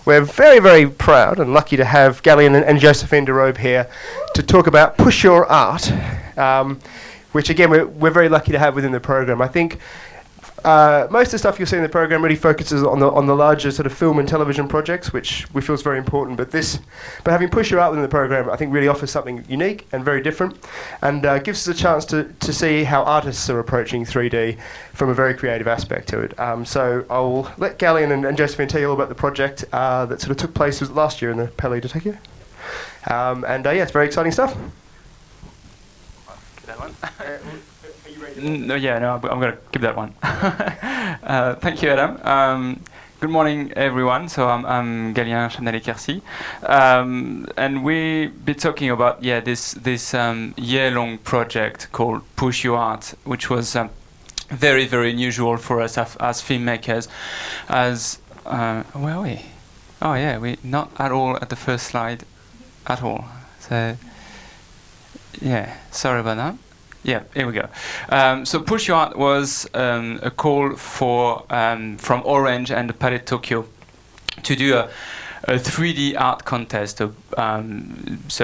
We're very, very proud and lucky to have Gallien and Josephine DeRobe here to talk about Push Your Art, which again we're very lucky to have within the program. I think most of the stuff you'll see in the program really focuses on the larger sort of film and television projects, which we feel is very important. But having Push Your Art within the program, I think really offers something unique and very different, and gives us a chance to see how artists are approaching 3D from a very creative aspect to it. So I'll let Gallien and Josephine tell you all about the project that sort of took place last year in the Palais de Tokyo. Yeah, it's very exciting stuff. That one. No, I'm going to keep that one. Thank you, Adam. Good morning, everyone. So I'm Gallien, Chanalet-Quercy, and we'll be talking about this year-long project called Push Your Art, which was very, very unusual for us as filmmakers. Where are we? Oh yeah, we're not at all at the first slide at all. So yeah, sorry about that. Yeah, here we go. So Push Your Art was a call from Orange and the Palais de Tokyo to do a 3D art contest. So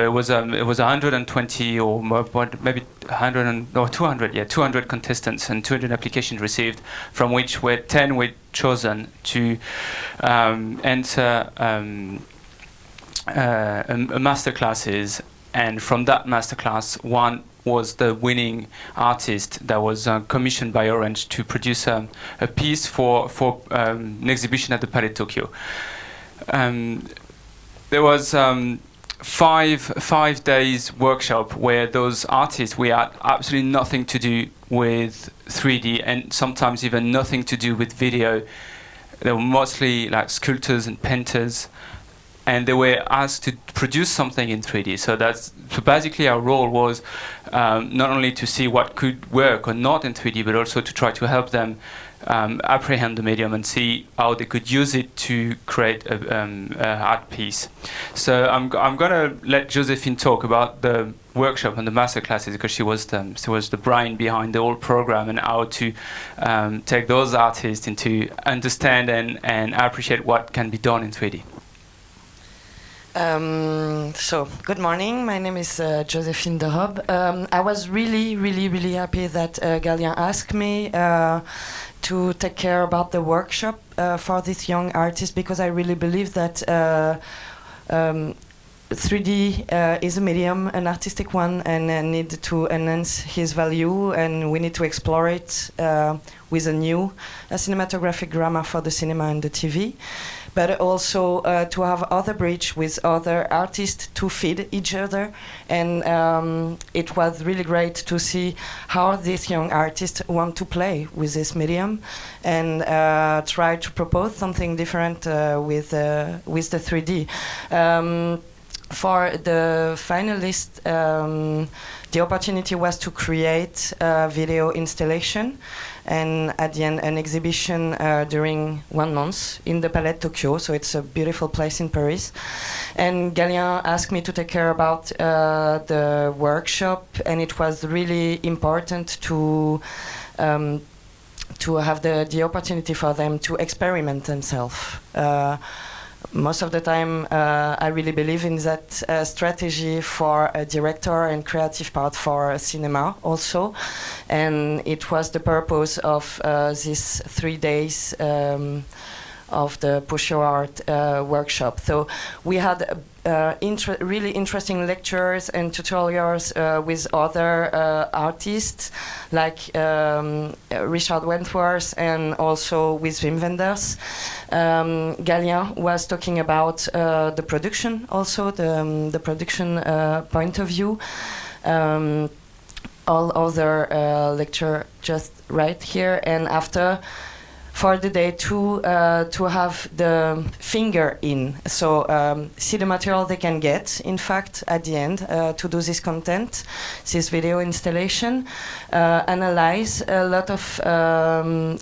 it was 120 or more, maybe 100 or 200. 200 contestants and 200 applications received, from which 10 were chosen to enter a master classes. And from that masterclass, one was the winning artist that was commissioned by Orange to produce a piece for an exhibition at the Palais de Tokyo. There was 5 days workshop where those artists, we had absolutely nothing to do with 3D and sometimes even nothing to do with video. They were mostly like sculptors and painters, and they were asked to produce something in 3D. So basically our role was not only to see what could work or not in 3D, but also to try to help them apprehend the medium and see how they could use it to create an art piece. So I'm going to let Josephine talk about the workshop and the master classes, because she was the brain behind the whole program, and how to take those artists into understand and appreciate what can be done in 3D. So, good morning. My name is Josephine DeRobe. I was really, really, really happy that Gallien asked me to take care about the workshop for this young artist, because I really believe that 3D is a medium, an artistic one, and need to enhance his value, and we need to explore it with a new cinematographic grammar for the cinema and the TV. But also to have other bridge with other artists to feed each other. And it was really great to see how these young artists want to play with this medium and try to propose something different with the 3D. For the finalists, the opportunity was to create a video installation, and at the end an exhibition during 1 month in the Palais de Tokyo. So it's a beautiful place in Paris. And Gallien asked me to take care about the workshop, and it was really important to have the opportunity for them to experiment themselves. Most of the time, I really believe in that strategy for a director and creative part for cinema also. And it was the purpose of these 3 days of the Push Your Art workshop. So we had really interesting lectures and tutorials with other artists like Richard Wentworth, and also with Wim Wenders. Gallien was talking about the production, also the production point of view. All other lecture just right here, and after for the day to have the finger in. So see the material they can get, in fact, at the end to do this content, this video installation, analyze a lot of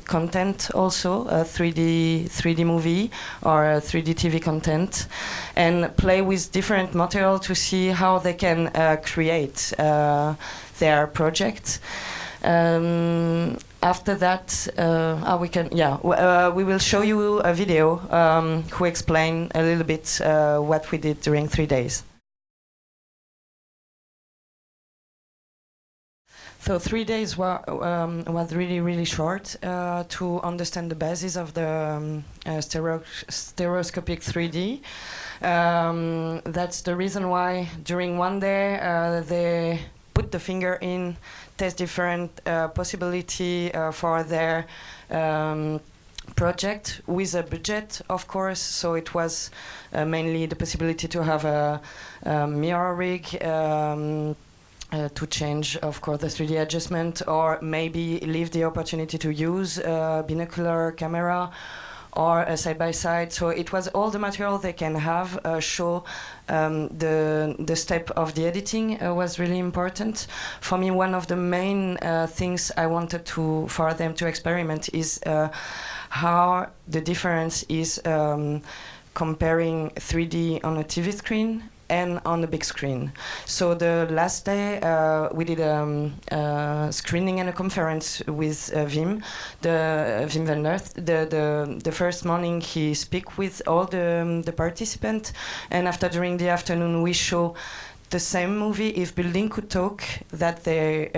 content also, 3D movie or 3D TV content, and play with different material to see how they can create their project. after that, we can, we will show you a video who explain a little bit what we did during 3 days. So 3 days was really, really short to understand the basis of the stereoscopic 3D. That's the reason why during 1 day they put the finger in, test different possibility for their project with a budget, of course. So it was mainly the possibility to have a mirror rig, to change, of course, the 3D adjustment, or maybe leave the opportunity to use a binocular camera or a side-by-side. So it was all the material they can have, show the step of the editing was really important. For me, one of the main things I wanted for them to experiment is how the difference is comparing 3D on a TV screen and on the big screen. So the last day we did a screening and a conference with Wim Wenders. The first morning he speak with all the participants, and after during the afternoon we show the same movie, If Building Could Talk, that they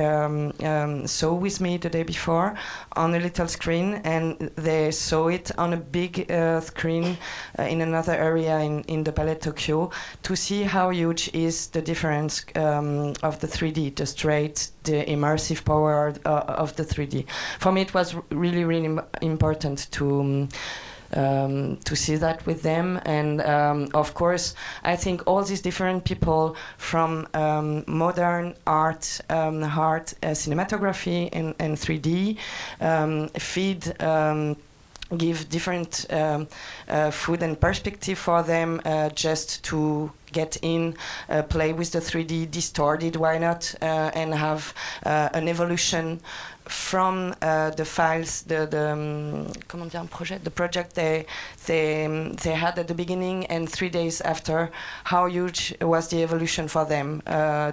saw with me the day before on a little screen, and they saw it on a big screen in another area in the Palais de Tokyo, to see how huge is the difference of the 3D, the straight, the immersive power of the 3D. For me it was really, really important to see that with them, and of course I think all these different people from modern art, cinematography and 3D give different food and perspective for them, just to get in, play with the 3D, distorted, why not, and have an evolution from the files, the project they had at the beginning, and 3 days after, how huge was the evolution for them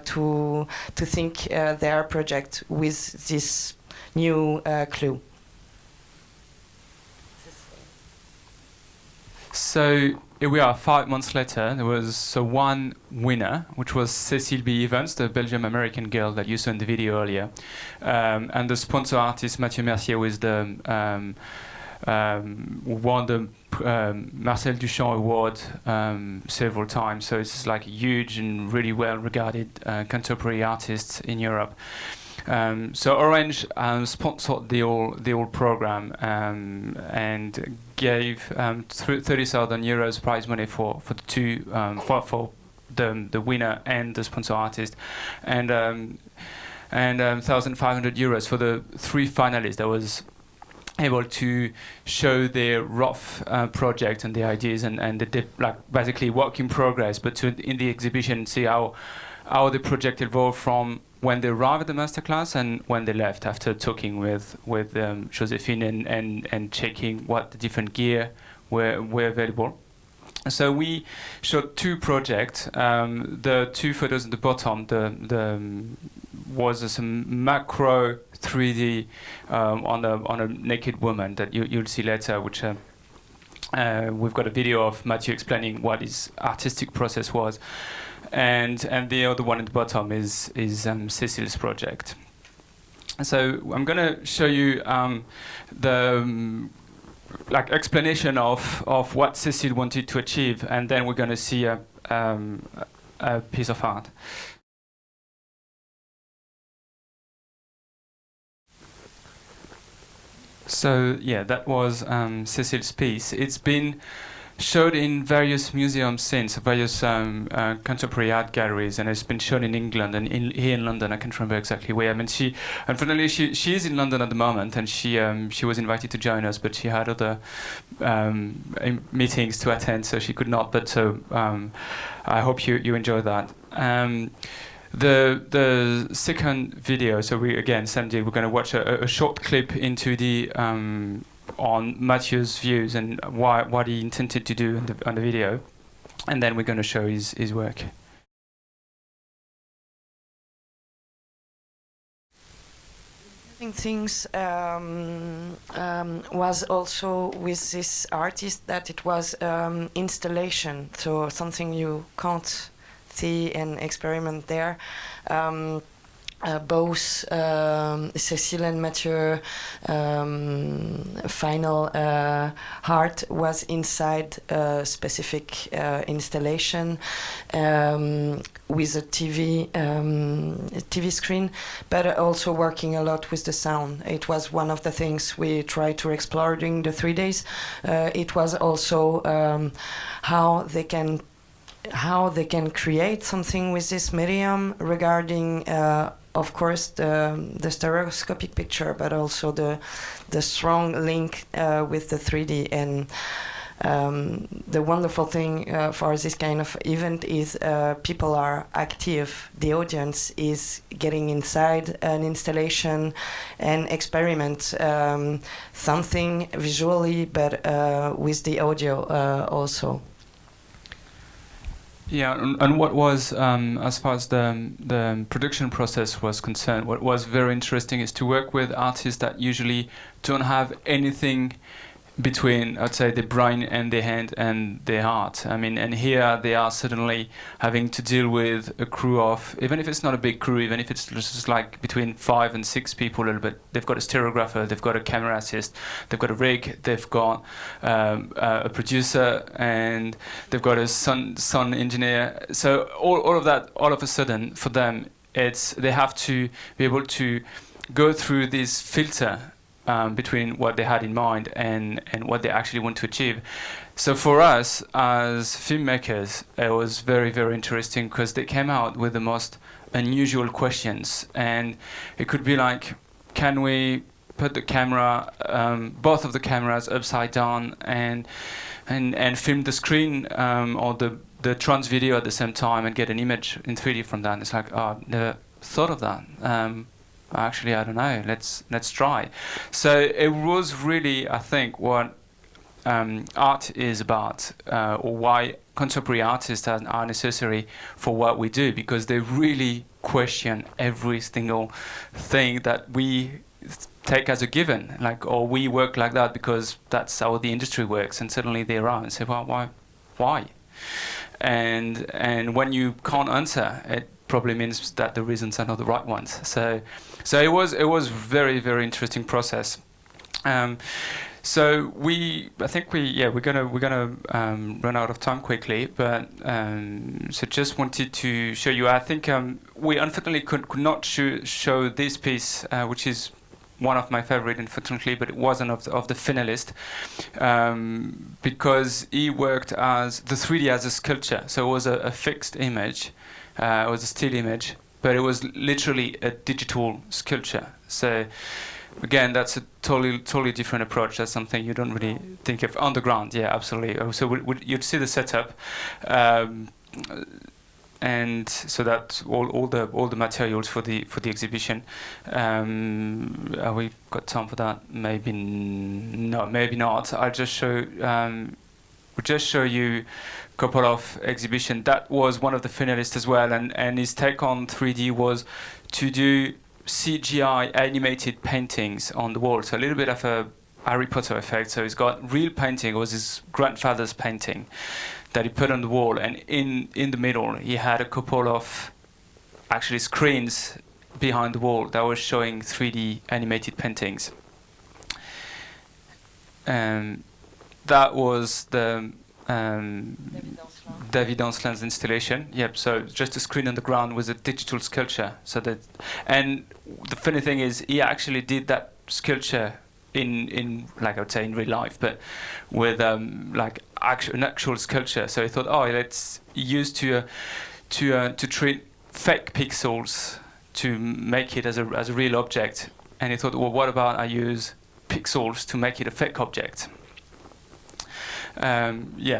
to think their project with this new clue. So here we are 5 months later. There was one winner, which was Cecile B. Evans, the Belgium-American girl that you saw in the video earlier, and the sponsor artist Mathieu Mercier with the won the Marcel Duchamp Award several times. So it's like huge and really well-regarded contemporary artists in Europe. So Orange sponsored the whole program and gave 30,000 euros prize money for the two for the winner and the sponsor artist, and 1,500 euros for the 3 finalists that was able to show their rough project and the ideas and the like basically work in progress, but to in the exhibition see how the project evolved from when they arrived at the masterclass and when they left, after talking with Josephine and checking what the different gear were available. So we showed 2 projects. The 2 photos at the bottom, was some macro 3D on a naked woman that you'll see later, which we've got a video of Mathieu explaining what his artistic process was. And the other one at the bottom is Cecile's project. So I'm going to show you the explanation of what Cecile wanted to achieve, and then we're going to see a piece of art. So yeah, that was Cecile's piece. It's been showed in various museums since, various contemporary art galleries, and it's been shown in England and here in London. I can't remember exactly where. I mean, unfortunately, she is in London at the moment, and she was invited to join us, but she had other meetings to attend, so she could not. But so I hope you enjoy that. The second video. So we again, same day, we're going to watch a short clip into the. On Mathieu's views and what he intended to do on the video, and then we're going to show his work. Things was also with this artist that it was installation, so something you can't see and experiment there. Both Cécile and Mathieu final art was inside a specific installation with a TV screen, but also working a lot with the sound. It was one of the things we tried to explore during the 3 days. It was also how they can create something with this medium regarding of course the stereoscopic picture, but also the strong link with the 3D. And the wonderful thing for this kind of event is people are active. The audience is getting inside an installation and experiment something visually, but with the audio also. Yeah, and what was, as far as the production process was concerned, what was very interesting is to work with artists that usually don't have anything between, I'd say, the brain and the hand and the heart. I mean, and here they are suddenly having to deal with a crew of, even if it's not a big crew, even if it's just like between 5 and 6 people a little bit, they've got a stereographer, they've got a camera assist, they've got a rig, they've got a producer, and they've got a sound engineer. So all of that, all of a sudden, for them, they have to be able to go through this filter between what they had in mind and what they actually want to achieve. So for us as filmmakers, it was very, very interesting because they came out with the most unusual questions. And it could be like, can we put the camera, both of the cameras upside down and film the screen or the trans video at the same time and get an image in 3D from that? And it's like, oh, never thought of that. Actually, I don't know. Let's try. So it was really, I think, what art is about, or why contemporary artists are necessary for what we do, because they really question every single thing that we take as a given, like, or we work like that because that's how the industry works. And suddenly they arrive and say, well, why? And when you can't answer, it probably means that the reasons are not the right ones. So it was very, very interesting process. So we're gonna run out of time quickly, but so just wanted to show you. I think we unfortunately could not show this piece, which is one of my favorite, unfortunately, but it wasn't of the finalist, because he worked as the 3D as a sculpture. So it was a fixed image. It was a still image, but it was literally a digital sculpture. So again, that's a totally different approach. That's something you don't really think of on the ground. Yeah, absolutely. So you'd see the setup, and so that's all the materials for the exhibition. We've got time for that? Maybe not. I'll just show. We'll just show you a couple of exhibitions. That was one of the finalists as well, and his take on 3D was to do CGI animated paintings on the wall. So a little bit of a Harry Potter effect. So he's got real painting. It was his grandfather's painting that he put on the wall, and in the middle he had a couple of actually screens behind the wall that was showing 3D animated paintings. That was the David Ancelin's installation. Yep. So just a screen on the ground with a digital sculpture. And the funny thing is, he actually did that sculpture in like I would say in real life, but with like an actual sculpture. So he thought, oh, let's use to treat fake pixels to make it as a real object. And he thought, well, what about I use pixels to make it a fake object? I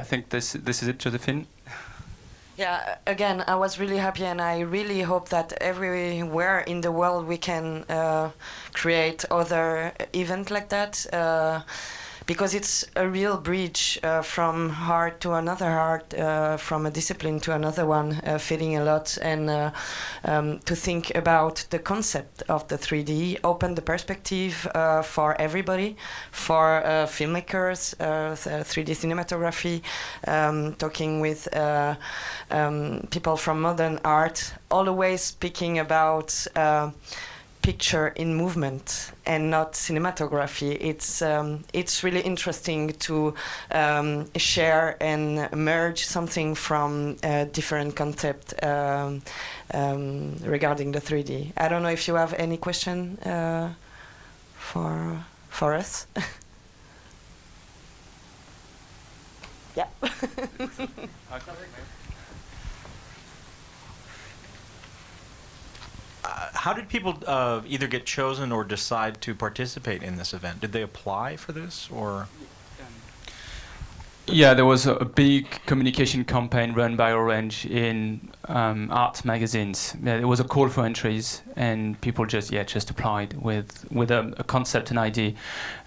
think this is it, Josephine. Yeah, again, I was really happy, and I really hope that everywhere in the world we can create other events like that. because it's a real bridge from art to another art, from a discipline to another one, feeling a lot, and to think about the concept of the 3D, open the perspective for everybody, for filmmakers, 3D cinematography, talking with people from modern art, always speaking about picture in movement and not cinematography. It's really interesting to share and merge something from different concept regarding the 3D. I don't know if you have any question for us. Yeah. How did people either get chosen or decide to participate in this event? Did they apply for this, or? Yeah, there was a big communication campaign run by Orange in art magazines. There was a call for entries, and people just applied with a concept and idea,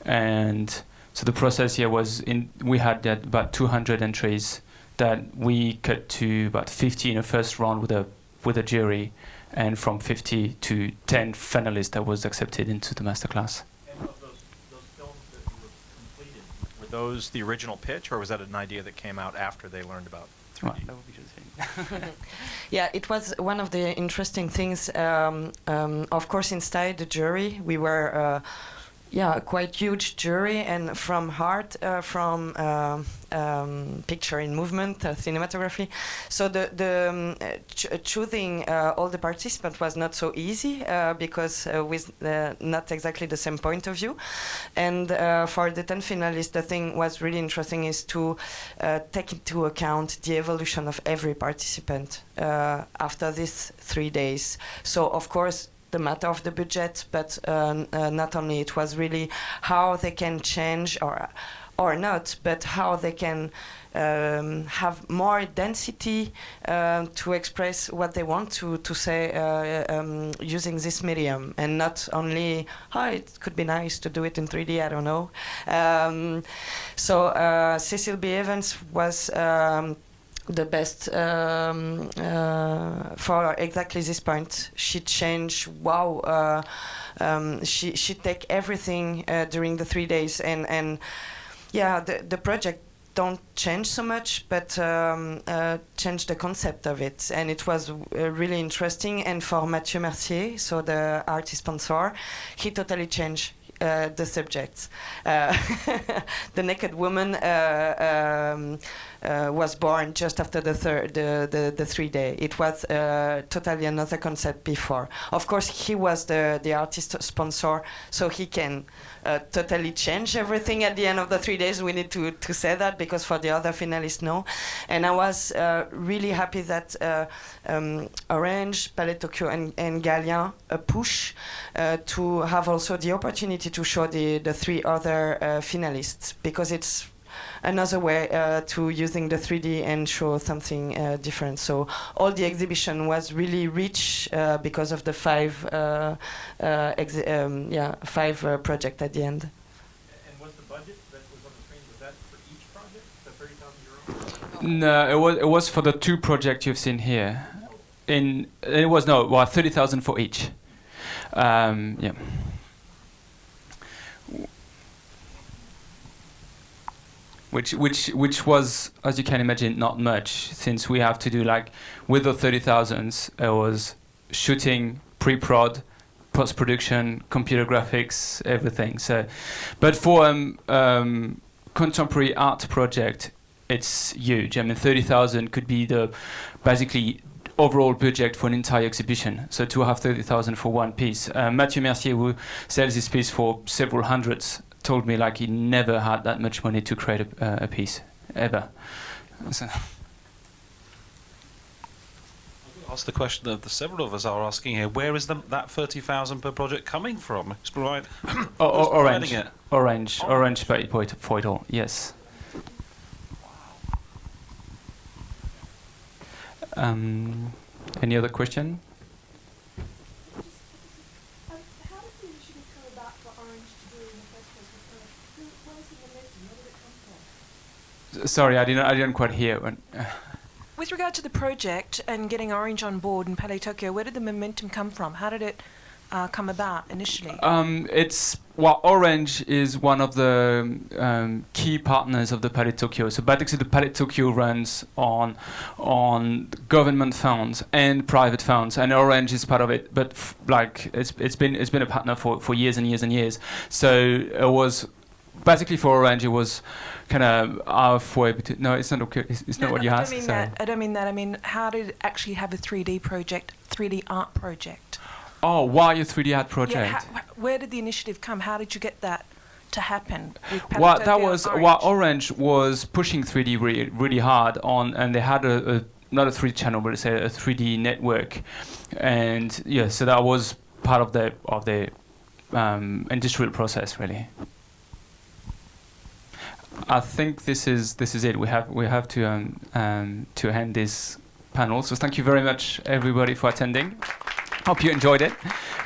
and so the process here was we had about 200 entries that we cut to about 50 in the first round with a jury, and from 50 to 10 finalists that was accepted into the masterclass. And of those films that were completed, were those the original pitch, or was that an idea that came out after they learned about 3D? Right, that would be Josephine. Yeah, it was one of the interesting things. Of course, inside the jury, we were a quite huge jury, and from art, from picture in movement, cinematography. So choosing all the participants was not so easy because with not exactly the same point of view. And for the 10 finalists, the thing was really interesting is to take into account the evolution of every participant after these 3 days. So of course, the matter of the budget, but not only, it was really how they can change or not, but how they can have more density to express what they want to say using this medium, and not only, it could be nice to do it in 3D, I don't know. So Cecil B. Evans was the best for exactly this point. She changed. She take everything during the 3 days, and the project don't change so much, but change the concept of it, and it was really interesting. And for Mathieu Mercier, so the artist sponsor, he totally changed the subject. The naked woman was born just after the 3 day. It was totally another concept before. Of course, he was the artist sponsor, so he can totally change everything at the end of the 3 days. We need to say that, because for the other finalists, no. And I was really happy that Orange, Palais de Tokyo, and Gallien push to have also the opportunity to show the 3 other finalists, because it's another way to using the 3D and show something different. So all the exhibition was really rich because of the 5 project at the end. And was the budget that was on the screen, was that for each project, the 30,000 euros? No, it was for the 2 projects you've seen here. It was 30,000 for each. Which was, as you can imagine, not much, since we have to do, like, with the 30,000, it was shooting, pre-prod, post-production, computer graphics, everything. So, but for contemporary art project, it's huge. I mean, 30,000 could be the basically overall budget for an entire exhibition. So to have 30,000 for one piece. Mathieu Mercier, who sells this piece for several hundreds, told me like he never had that much money to create a piece, ever. So. Ask the question that several of us are asking here: where is that 30,000 per project coming from? Orange. Orange paid for it all. Yes. Any other question? How did the initiative come about for Orange to do in the first place? What is the Sorry, I didn't quite hear. With regard to the project and getting Orange on board in Palais Tokyo, where did the momentum come from? How did it come about initially? Orange is one of the key partners of the Palais Tokyo. So basically, the Palais Tokyo runs on government funds and private funds, and Orange is part of it. But it's been a partner for years and years and years. So it was basically for Orange. It was kind of halfway between. No, it's not okay. It's not what you asked. I don't mean that. I mean, how did it actually have a 3D project, 3D art project? Oh, why a 3D art project? Yeah, where did the initiative come? How did you get that to happen? Orange was pushing 3D really hard on, and they had not a 3D channel, but it's a 3D network, and yeah, so that was part of the industrial process, really. I think this is it. We have to end this panel. So thank you very much, everybody, for attending. Hope you enjoyed it.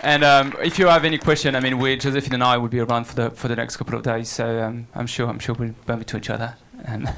And if you have any question, I mean, Josephine and I will be around for the next couple of days. So I'm sure we'll bump into each other. And